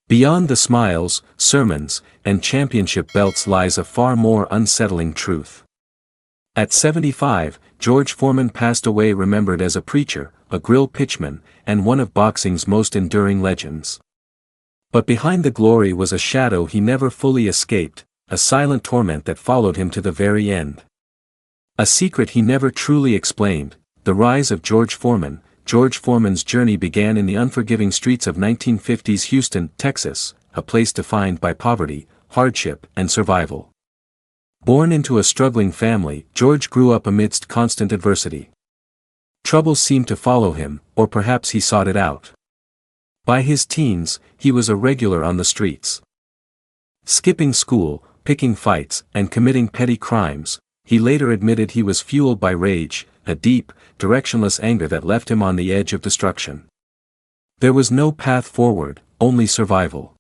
Beyond the smiles, sermons, and championship belts lies a far more unsettling truth. At 75, George Foreman passed away remembered as a preacher, a grill pitchman, and one of boxing's most enduring legends. But behind the glory was a shadow he never fully escaped, a silent torment that followed him to the very end. A secret he never truly explained, the rise of George Foreman. George Foreman's journey began in the unforgiving streets of 1950s Houston, Texas, a place defined by poverty, hardship, and survival. Born into a struggling family, George grew up amidst constant adversity. Trouble seemed to follow him, or perhaps he sought it out. By his teens, he was a regular on the streets. Skipping school, picking fights, and committing petty crimes, he later admitted he was fueled by rage, a deep, directionless anger that left him on the edge of destruction. There was no path forward, only survival.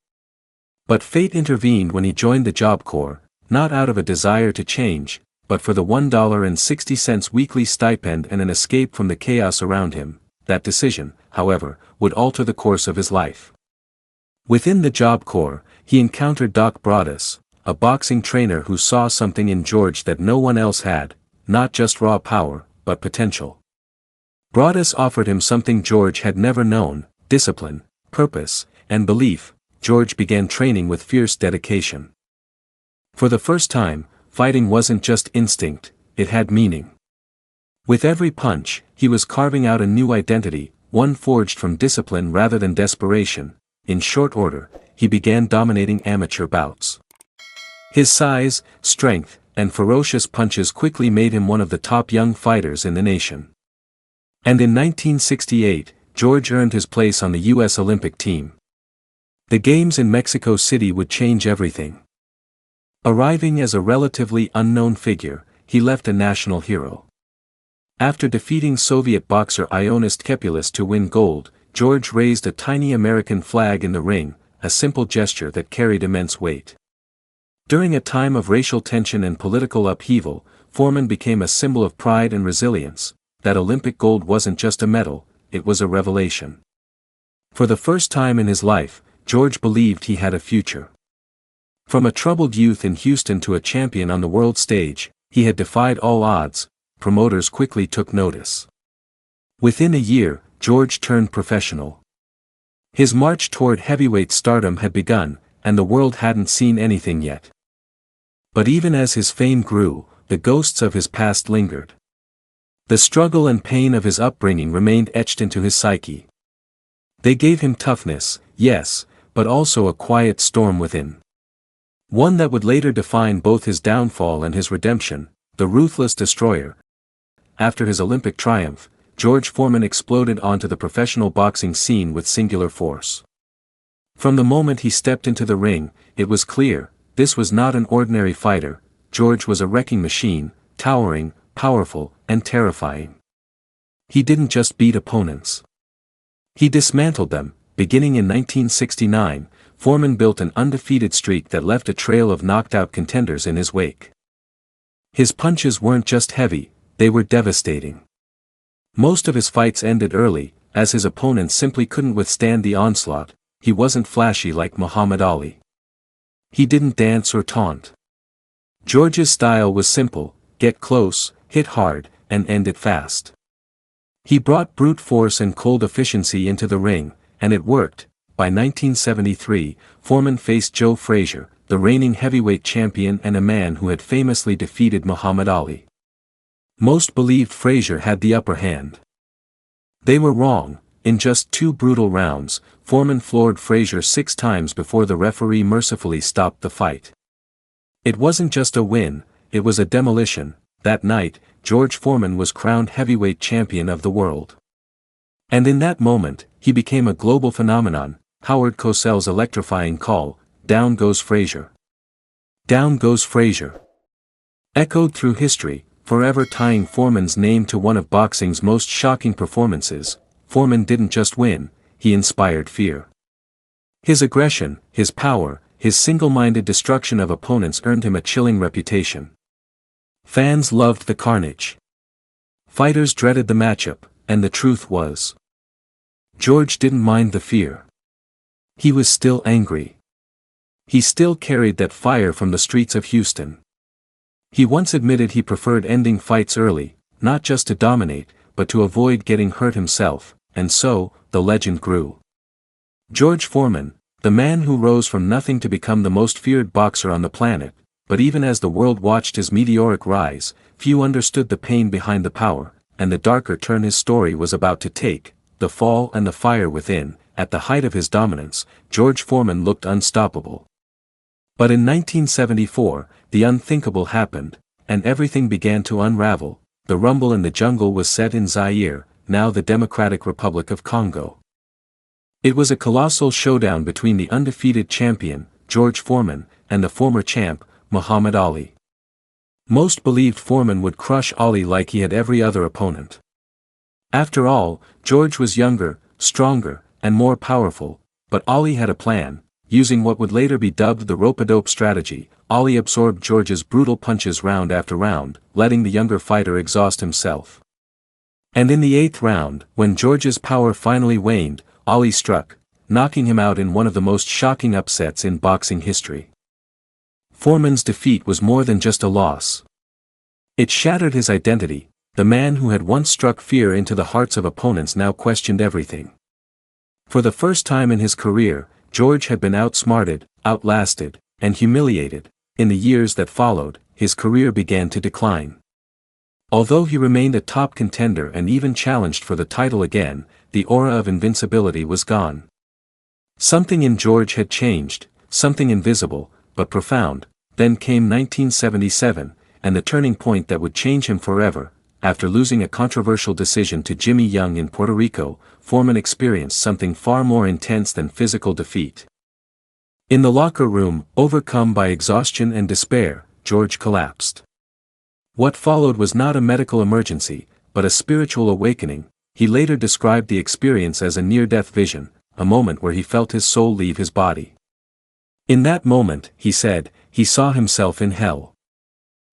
But fate intervened when he joined the Job Corps, not out of a desire to change, but for the $1.60 weekly stipend and an escape from the chaos around him. That decision, however, would alter the course of his life. Within the Job Corps, he encountered Doc Broadus, a boxing trainer who saw something in George that no one else had, not just raw power, but potential. Broadus offered him something George had never known: discipline, purpose, and belief. George began training with fierce dedication. For the first time, fighting wasn't just instinct, it had meaning. With every punch, he was carving out a new identity, one forged from discipline rather than desperation. In short order, he began dominating amateur bouts. His size, strength, and ferocious punches quickly made him one of the top young fighters in the nation. And in 1968, George earned his place on the U.S. Olympic team. The Games in Mexico City would change everything. Arriving as a relatively unknown figure, he left a national hero. After defeating Soviet boxer Ionist Kepulis to win gold, George raised a tiny American flag in the ring, a simple gesture that carried immense weight. During a time of racial tension and political upheaval, Foreman became a symbol of pride and resilience. That Olympic gold wasn't just a medal, it was a revelation. For the first time in his life, George believed he had a future. From a troubled youth in Houston to a champion on the world stage, he had defied all odds. Promoters quickly took notice. Within a year, George turned professional. His march toward heavyweight stardom had begun, and the world hadn't seen anything yet. But even as his fame grew, the ghosts of his past lingered. The struggle and pain of his upbringing remained etched into his psyche. They gave him toughness, yes, but also a quiet storm within. One that would later define both his downfall and his redemption: the ruthless destroyer. After his Olympic triumph, George Foreman exploded onto the professional boxing scene with singular force. From the moment he stepped into the ring, it was clear, this was not an ordinary fighter. George was a wrecking machine, towering, powerful, and terrifying. He didn't just beat opponents. He dismantled them. Beginning in 1969, Foreman built an undefeated streak that left a trail of knocked-out contenders in his wake. His punches weren't just heavy, they were devastating. Most of his fights ended early, as his opponents simply couldn't withstand the onslaught. He wasn't flashy like Muhammad Ali. He didn't dance or taunt. George's style was simple: get close, hit hard, and end it fast. He brought brute force and cold efficiency into the ring, and it worked. By 1973, Foreman faced Joe Frazier, the reigning heavyweight champion and a man who had famously defeated Muhammad Ali. Most believed Frazier had the upper hand. They were wrong. In just 2 brutal rounds, Foreman floored Frazier 6 times before the referee mercifully stopped the fight. It wasn't just a win, it was a demolition. That night, George Foreman was crowned heavyweight champion of the world. And in that moment, he became a global phenomenon. Howard Cosell's electrifying call, "Down goes Frazier. Down goes Frazier," echoed through history, forever tying Foreman's name to one of boxing's most shocking performances. Foreman didn't just win, he inspired fear. His aggression, his power, his single-minded destruction of opponents earned him a chilling reputation. Fans loved the carnage. Fighters dreaded the matchup, and the truth was, George didn't mind the fear. He was still angry. He still carried that fire from the streets of Houston. He once admitted he preferred ending fights early, not just to dominate, but to avoid getting hurt himself, and so, the legend grew. George Foreman, the man who rose from nothing to become the most feared boxer on the planet, but even as the world watched his meteoric rise, few understood the pain behind the power, and the darker turn his story was about to take, the fall and the fire within. At the height of his dominance, George Foreman looked unstoppable. But in 1974, the unthinkable happened, and everything began to unravel. The rumble in the jungle was set in Zaire, now the Democratic Republic of Congo. It was a colossal showdown between the undefeated champion, George Foreman, and the former champ, Muhammad Ali. Most believed Foreman would crush Ali like he had every other opponent. After all, George was younger, stronger, and more powerful, but Ali had a plan. Using what would later be dubbed the rope-a-dope strategy, Ali absorbed George's brutal punches round after round, letting the younger fighter exhaust himself. And in the 8th round, when George's power finally waned, Ali struck, knocking him out in one of the most shocking upsets in boxing history. Foreman's defeat was more than just a loss. It shattered his identity. The man who had once struck fear into the hearts of opponents now questioned everything. For the first time in his career, George had been outsmarted, outlasted, and humiliated. In the years that followed, his career began to decline. Although he remained a top contender and even challenged for the title again, the aura of invincibility was gone. Something in George had changed, something invisible, but profound. Then came 1977, and the turning point that would change him forever. After losing a controversial decision to Jimmy Young in Puerto Rico, Foreman experienced something far more intense than physical defeat. In the locker room, overcome by exhaustion and despair, George collapsed. What followed was not a medical emergency, but a spiritual awakening. He later described the experience as a near-death vision, a moment where he felt his soul leave his body. In that moment, he said, he saw himself in hell.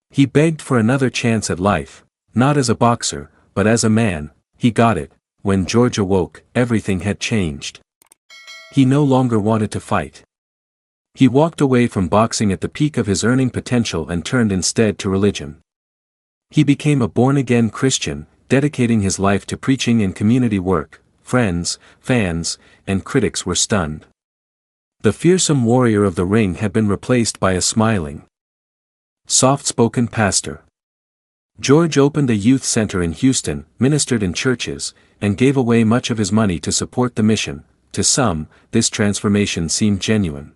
He begged for another chance at life. Not as a boxer, but as a man. He got it. When George awoke, everything had changed. He no longer wanted to fight. He walked away from boxing at the peak of his earning potential and turned instead to religion. He became a born-again Christian, dedicating his life to preaching and community work. Friends, fans, and critics were stunned. The fearsome warrior of the ring had been replaced by a smiling, soft-spoken pastor. George opened a youth center in Houston, ministered in churches, and gave away much of his money to support the mission. To some, this transformation seemed genuine.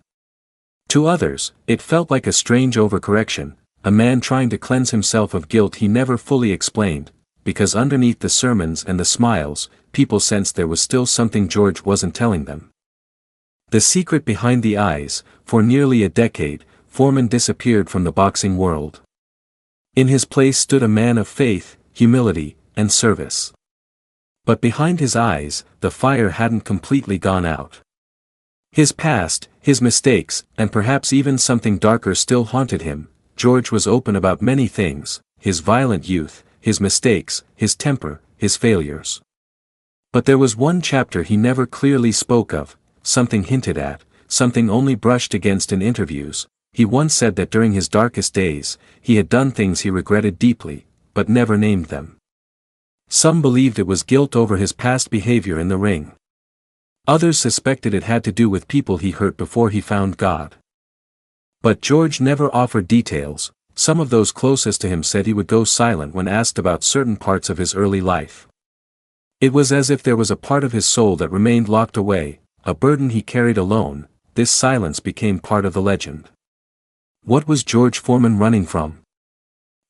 To others, it felt like a strange overcorrection, a man trying to cleanse himself of guilt he never fully explained, because underneath the sermons and the smiles, people sensed there was still something George wasn't telling them. The secret behind the eyes. For nearly a decade, Foreman disappeared from the boxing world. In his place stood a man of faith, humility, and service. But behind his eyes, the fire hadn't completely gone out. His past, his mistakes, and perhaps even something darker still haunted him. George was open about many things: his violent youth, his mistakes, his temper, his failures. But there was one chapter he never clearly spoke of, something hinted at, something only brushed against in interviews. He once said that during his darkest days, he had done things he regretted deeply, but never named them. Some believed it was guilt over his past behavior in the ring. Others suspected it had to do with people he hurt before he found God. But George never offered details. Some of those closest to him said he would go silent when asked about certain parts of his early life. It was as if there was a part of his soul that remained locked away, a burden he carried alone. This silence became part of the legend. What was George Foreman running from?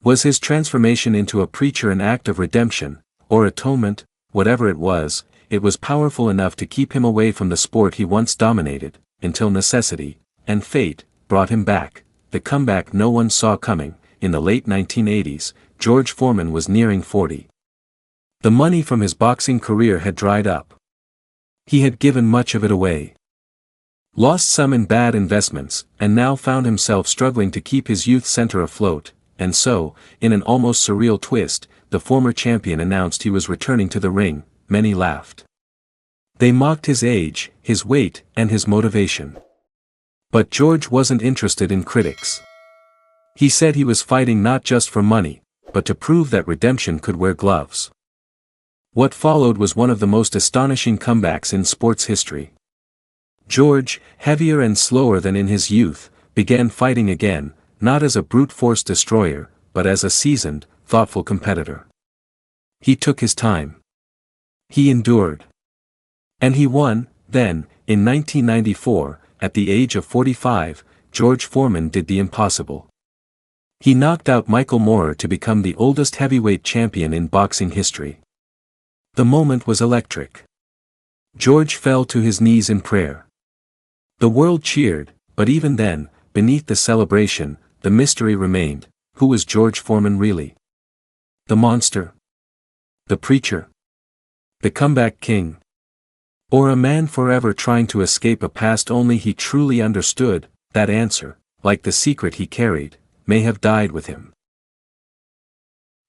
Was his transformation into a preacher an act of redemption, or atonement? Whatever it was powerful enough to keep him away from the sport he once dominated, until necessity, and fate, brought him back. The comeback no one saw coming. In the late 1980s, George Foreman was nearing 40. The money from his boxing career had dried up. He had given much of it away. Lost some in bad investments, and now found himself struggling to keep his youth center afloat. And so, in an almost surreal twist, the former champion announced he was returning to the ring. Many laughed. They mocked his age, his weight, and his motivation. But George wasn't interested in critics. He said he was fighting not just for money, but to prove that redemption could wear gloves. What followed was one of the most astonishing comebacks in sports history. George, heavier and slower than in his youth, began fighting again, not as a brute force destroyer, but as a seasoned, thoughtful competitor. He took his time. He endured. And he won. Then, in 1994, at the age of 45, George Foreman did the impossible. He knocked out Michael Moorer to become the oldest heavyweight champion in boxing history. The moment was electric. George fell to his knees in prayer. The world cheered, but even then, beneath the celebration, the mystery remained. Who was George Foreman really? The monster? The preacher? The comeback king? Or a man forever trying to escape a past only he truly understood? That answer, like the secret he carried, may have died with him.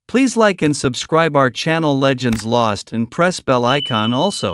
Please like and subscribe our channel Legends Lost and press bell icon also.